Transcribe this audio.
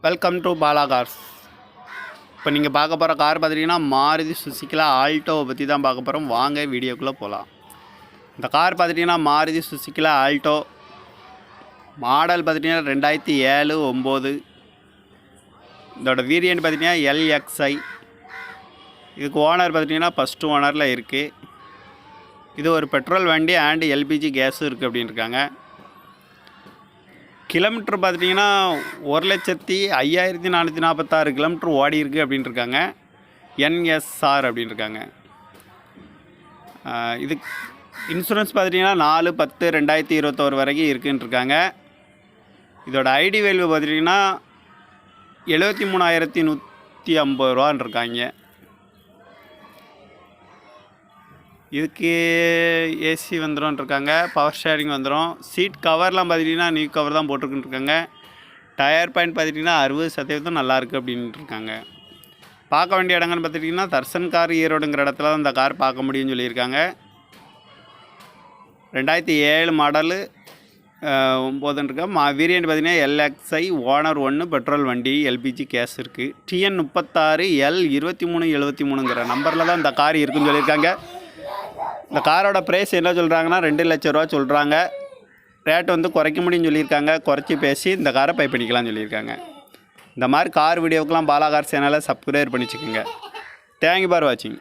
Welcome to Bala cars. இப்போ நீங்கள் பார்க்க போகிற கார் பார்த்துட்டிங்கன்னா மாருதி சுசுக்கியில் ஆல்டோவை பற்றி தான் பார்க்க போகிறோம். வாங்க வீடியோக்குள்ளே போகலாம். இந்த கார் பார்த்துட்டிங்கன்னா மாருதி சுசுக்கியில் ஆல்டோ மாடல் பார்த்துட்டிங்கன்னா 2007-9. இதோட வேரியன்ட் பார்த்திங்கன்னா LXI. இதுக்கு ஓனர் பார்த்திங்கன்னா ஃபஸ்ட்டு ஓனரில் இருக்குது. இது ஒரு பெட்ரோல் வண்டி அண்ட் LPG கேஸும் இருக்குது அப்படின்னு இருக்காங்க. கிலோமீட்டர் பார்த்துட்டிங்கன்னா 1,05,446 கிலோமீட்டர் ஓடி இருக்குது அப்படின்னு இருக்காங்க. NSR அப்படின்னு இருக்காங்க. இது இன்சூரன்ஸ் பார்த்துட்டிங்கன்னா 4/10/2021 வரைக்கும் இருக்குன்னு இருக்காங்க. இதோட ஐடி வேல்யூ பார்த்துட்டிங்கன்னா 73,150 ரூபான்னு இருக்காங்க. இதுக்கு ஏசி வந்துடும் இருக்காங்க. பவர் ஷேரிங் வந்துடும். சீட் கவர்லாம் பார்த்துட்டிங்கன்னா நியூ கவர் தான் போட்டிருக்குன்னு இருக்காங்க. டயர் பாயிண்ட் பார்த்துட்டிங்கன்னா 60% நல்லாயிருக்கு அப்படின்ட்டு இருக்காங்க. பார்க்க வேண்டிய இடங்கன்னு பார்த்துட்டிங்கன்னா தர்சன் கார் ஈரோடுங்கிற இடத்துல தான் இந்த கார் பார்க்க முடியும்னு சொல்லியிருக்காங்க. 2007 மாடலு 9 இருக்கா. வேரியன்ட் பார்த்திங்கன்னா LXI ஓனர் 1 பெட்ரோல் வண்டி LPG கேஸ் இருக்குது. TN 36L2373ங்கிற நம்பரில் தான் இந்த கார் இருக்குதுன்னு சொல்லியிருக்காங்க. இந்த காரோட ப்ரைஸ் என்ன சொல்கிறாங்கன்னா 2 லட்ச ரூபா சொல்கிறாங்க. ரேட் வந்து குறைக்க முடியும்னு சொல்லியிருக்காங்க. குறைச்சி பேசி இந்த காரை பை பண்ணிக்கலாம்னு சொல்லியிருக்காங்க. இந்த மாதிரி கார் வீடியோக்கெலாம் பாலா கார் சேனலை சப்ஸ்கிரைப் பண்ணிச்சுக்கோங்க. தேங்க்யூ ஃபார் வாட்சிங்.